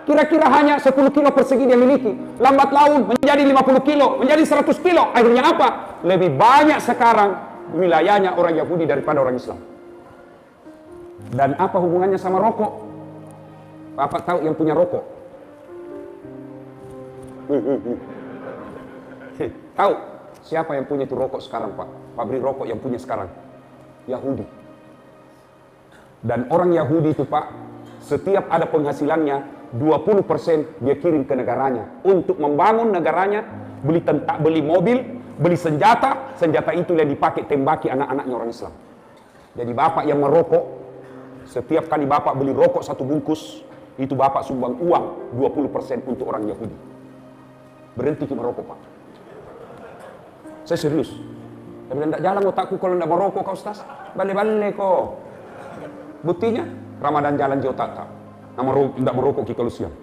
kira-kira hanya 10 kilo persegi dia miliki. Lambat laun menjadi 50 kilo, menjadi 100 kilo. Akhirnya apa? Lebih banyak sekarang wilayahnya orang Yahudi daripada orang Islam. Dan apa hubungannya sama rokok? Bapak tahu yang punya rokok? Tahu siapa yang punya itu rokok sekarang, Pak? Pabrik rokok yang punya sekarang Yahudi. Dan orang Yahudi itu, Pak, setiap ada penghasilannya 20% dia kirim ke negaranya untuk membangun negaranya, beli mobil, beli senjata itu yang dipakai tembaki anak-anaknya orang Islam. Jadi bapak yang merokok, setiap kali bapak beli rokok 1 bungkus, itu bapak sumbang uang 20% untuk orang Yahudi. Berhenti merokok, Pak. Saya serius. Saya bilang, tidak jalan otakku kalau tidak merokok, kau Ustaz. Balik-balik kok. Buktinya, Ramadan jalan di otak tak. Tidak merokok kalau siang.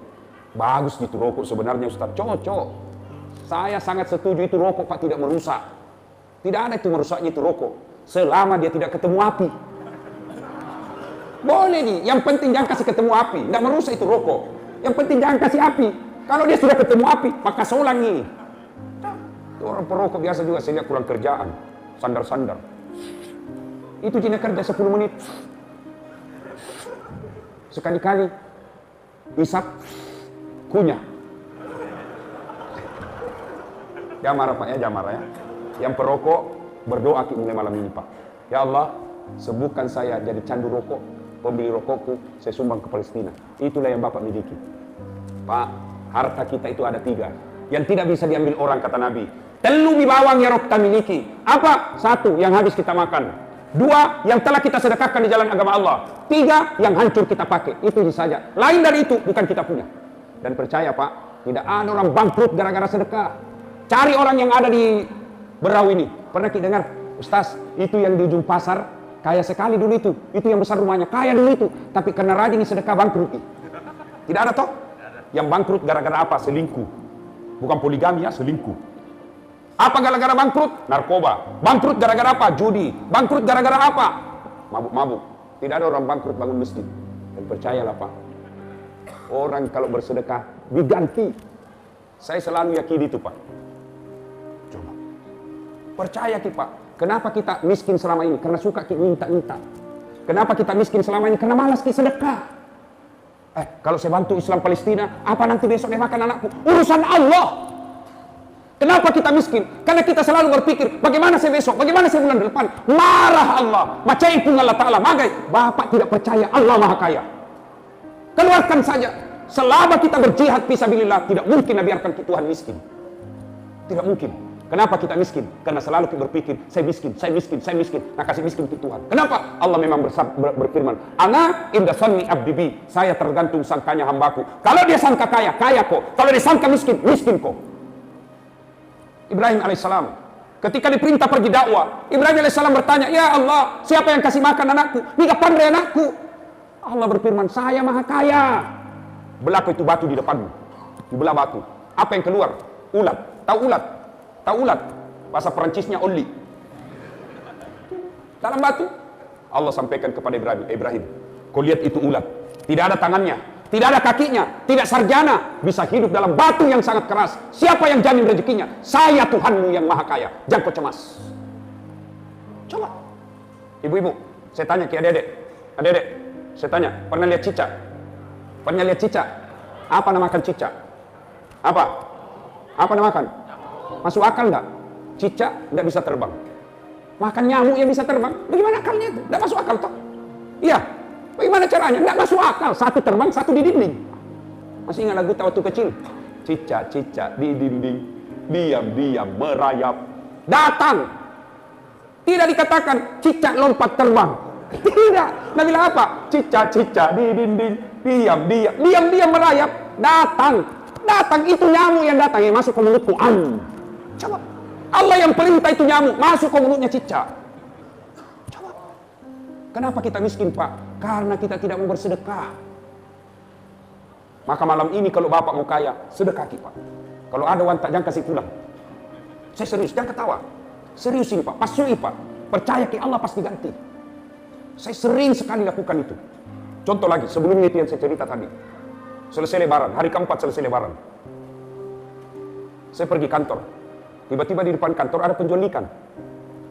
Bagus gitu rokok sebenarnya Ustaz. Cocok. Saya sangat setuju itu rokok, Pak, tidak merusak. Tidak ada itu merusaknya itu rokok. Selama dia tidak ketemu api. Boleh nih, yang penting jangan kasih ketemu api. Tidak merusak itu rokok. Yang penting jangan kasih api. Kalau dia sudah ketemu api, maka solangi. Itu orang perokok biasa juga, saya lihat kurang kerjaan. Sandar-sandar. Itu jenis kerja 10 menit. Sekali-kali isap, kunyah. Jangan marah, Pak, ya, jangan marah ya. Yang perokok berdoa mulai malam ini, Pak. Ya Allah, sembuhkan saya jadi candu rokok, pembeli rokokku, saya sumbang ke Palestina. Itulah yang Bapak miliki. Pak, harta kita itu ada 3 yang tidak bisa diambil orang, kata Nabi. Telu bawang ya roh kita miliki. Apa? 1 yang habis kita makan. 2 yang telah kita sedekahkan di jalan agama Allah. 3 yang hancur kita pakai. Itu saja. Lain dari itu bukan kita punya. Dan percaya, Pak, tidak ada orang bangkrut gara-gara sedekah. Cari orang yang ada di Berau ini. Pernah kita dengar, Ustaz, itu yang di ujung pasar kaya sekali dulu itu. Itu yang besar rumahnya, kaya dulu itu. Tapi karena rajin sedekah bangkrut. Tidak ada toh? Yang bangkrut gara-gara apa? Selingkuh. Bukan poligami ya, selingkuh. Apa gara-gara bangkrut? Narkoba. Bangkrut gara-gara apa? Judi. Bangkrut gara-gara apa? Mabuk-mabuk. Tidak ada orang bangkrut bangun masjid. Dan percayalah, Pak, orang kalau bersedekah diganti. Saya selalu yakini itu, Pak. Coba. Percaya kita, Pak. Kenapa kita miskin selama ini? Karena suka kita minta-minta. Kenapa kita miskin selama ini? Karena malas kita sedekah. Kalau saya bantu Islam Palestina, apa nanti besok dia makan anakku? Urusan Allah. Kenapa kita miskin? Karena kita selalu berpikir, bagaimana saya besok? Bagaimana saya bulan depan? Marah Allah. Macai pun Allah Ta'ala. Magai, Bapak tidak percaya Allah Maha Kaya. Keluarkan saja. Selama kita berjihad fisabilillah, tidak mungkin biarkan Tuhan miskin. Tidak mungkin. Kenapa kita miskin? Karena selalu kita berpikir, saya miskin, saya miskin, saya miskin. Nah, kasih miskin ke Tuhan. Kenapa? Allah memang berfirman, Ana inda sanni abdibi. Saya tergantung sangkanya hambaku. Kalau dia sangka kaya, kaya kok. Kalau dia sangka miskin, miskin kok. Ibrahim alaihissalam ketika diperintah pergi dakwah, Ibrahim alaihissalam bertanya, ya Allah, siapa yang kasih makan anakku? Ini pandai anakku. Allah berfirman, saya Maha Kaya. Belah itu batu di depanmu, dibelah batu. Apa yang keluar? Ulat. Tahu ulat? Tahu ulat? Bahasa Perancisnya oli. Dalam batu. Allah sampaikan kepada Ibrahim, kau lihat itu ulat. Tidak ada tangannya, tidak ada kakinya, tidak sarjana, bisa hidup dalam batu yang sangat keras. Siapa yang jamin rezekinya? Saya Tuhanmu yang Maha Kaya. Jangan kau cemas. Coba. Ibu-ibu, saya tanya ke adik-adik. Adik-adik, saya tanya, pernah lihat cicak? Pernah lihat cicak? Apa namakan cicak? Apa? Apa namakan? Masuk akal enggak? Cicak enggak bisa terbang. Makan nyamuk yang bisa terbang. Bagaimana akalnya itu? Enggak masuk akal toh? Iya. Bagaimana caranya? Enggak masuk akal. Satu terbang, satu di dinding. Masih ingat lagu waktu kecil? Cicak-cicak di dinding, diam-diam merayap. Datang. Tidak dikatakan cicak lompat terbang. Tidak. Nabi bilang apa? Cicak-cicak di dinding, diam-diam merayap. Datang. Datang itu nyamuk yang datang, yang masuk ke mulutku. Coba. Allah yang perintah itu nyamuk masuk ke mulutnya cicak. Coba. Kenapa kita miskin, Pak? Karena kita tidak mau bersedekah. Maka malam ini kalau Bapak mau kaya, sedekati Pak. Kalau ada uang tak, jangan kasih pulang. Saya serius, jangan ketawa. Serius ini Pak, pasui Pak. Percaya ke Allah pasti ganti. Saya sering sekali lakukan itu. Contoh lagi, sebelumnya itu yang saya cerita tadi. Selesai lebaran, hari keempat selesai lebaran. Saya pergi kantor. Tiba-tiba di depan kantor ada penjual ikan.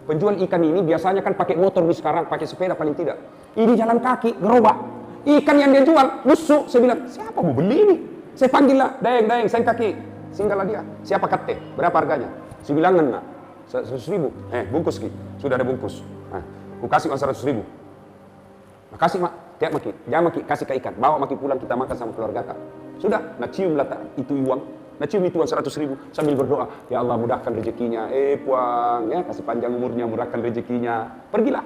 Penjual ikan ini biasanya kan pakai motor, nih sekarang pakai sepeda paling tidak. Ini jalan kaki, gerobak. Ikan yang dia jual, busuk. Saya bilang, siapa mau beli ini? Saya panggil lah, Daeng, saya kaki. Singgahlah dia. Siapa kate? Berapa harganya? Saya bilang, enggak. 100.000. Bungkus Ki. Sudah ada bungkus. Nah, aku kasih uang 100.000. Makasih mak, tiap maki, jangan maki, kasih ke ikan, bawa maki pulang kita makan sama keluarga kak. Sudah, nak cium lah itu uang, nak cium itu uang 100.000 sambil berdoa, ya Allah mudahkan rezekinya, puang, ya kasih panjang umurnya, mudahkan rezekinya, pergilah.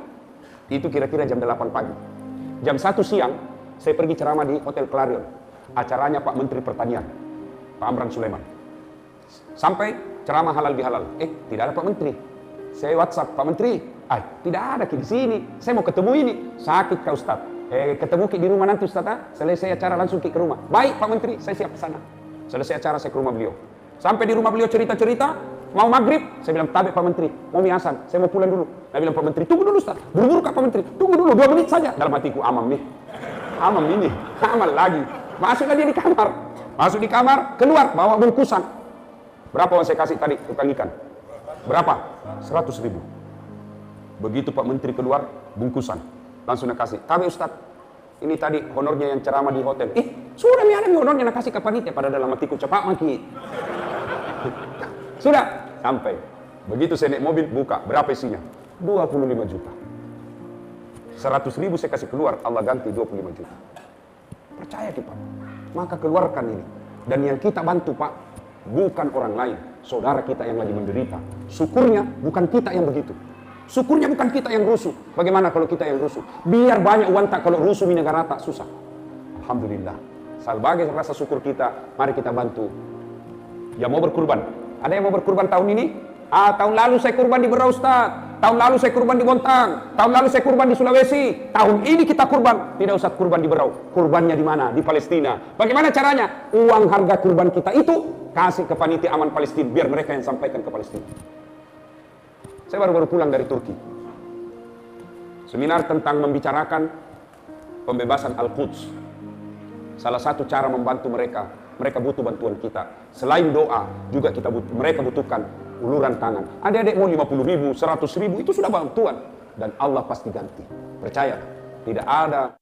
Itu kira-kira jam 8 pagi. Jam 1 siang, saya pergi ceramah di Hotel Clarion, acaranya Pak Menteri Pertanian, Pak Amran Sulaiman. Sampai ceramah halal bihalal, tidak ada Pak Menteri. Saya WhatsApp, Pak Menteri, tidak ada Ki di sini. Saya mau ketemu ini. Sakit Kak Ustaz. Ketemu Ki di rumah nanti Ustaz. Selesai acara langsung Ki ke rumah. Baik Pak Menteri, saya siap ke sana. Selesai acara saya ke rumah beliau. Sampai di rumah beliau cerita-cerita, mau maghrib, saya bilang, "Tabe Pak Menteri, mau mie asan, saya mau pulang dulu." Saya bilang, "Pak Menteri, tunggu dulu Ustaz. Buru-buru Kak Pak Menteri, tunggu dulu 2 menit saja." Dalam hatiku, amam nih. Amam ini, amal lagi. Masuklah dia di kamar. Masuk di kamar, keluar, bawa bungkusan. Berapa yang saya kasih tadi tukang ikan? Berapa? 100.000. Begitu Pak Menteri keluar, bungkusan. Langsung nak kasih. Tabe Ustaz, ini tadi honornya yang ceramah di hotel. Sudah mi ada honornya nak kasih ke panitia. Pada dalam hatiku, cepat maki. Sudah, sampai. Begitu saya naik mobil, buka. Berapa isinya? 25 juta. 100.000 saya kasih keluar, Allah ganti 25 juta. Percaya kita, Pak. Maka keluarkan ini. Dan yang kita bantu Pak, bukan orang lain, saudara kita yang lagi menderita. Syukurnya bukan kita yang begitu. Syukurnya bukan kita yang rusuh. Bagaimana kalau kita yang rusuh? Biar banyak uang tak, kalau rusuh di negara tak susah. Alhamdulillah. Sebagai rasa syukur kita, mari kita bantu. Yang mau berkurban? Ada yang mau berkurban tahun ini? Tahun lalu saya kurban di Berau Ustaz. Tahun lalu saya kurban di Bontang. Tahun lalu saya kurban di Sulawesi. Tahun ini kita kurban. Tidak usah kurban di Berau. Kurbannya di mana? Di Palestina. Bagaimana caranya? Uang harga kurban kita itu kasih ke panitia aman Palestina. Biar mereka yang sampaikan ke Palestina. Saya baru pulang dari Turki. Seminar tentang membicarakan pembebasan Al-Quds. Salah satu cara membantu mereka. Mereka butuh bantuan kita. Selain doa, juga mereka butuhkan uluran tangan. Adik-adik mau 50.000, 100.000, itu sudah bantuan. Dan Allah pasti ganti. Percaya, tidak ada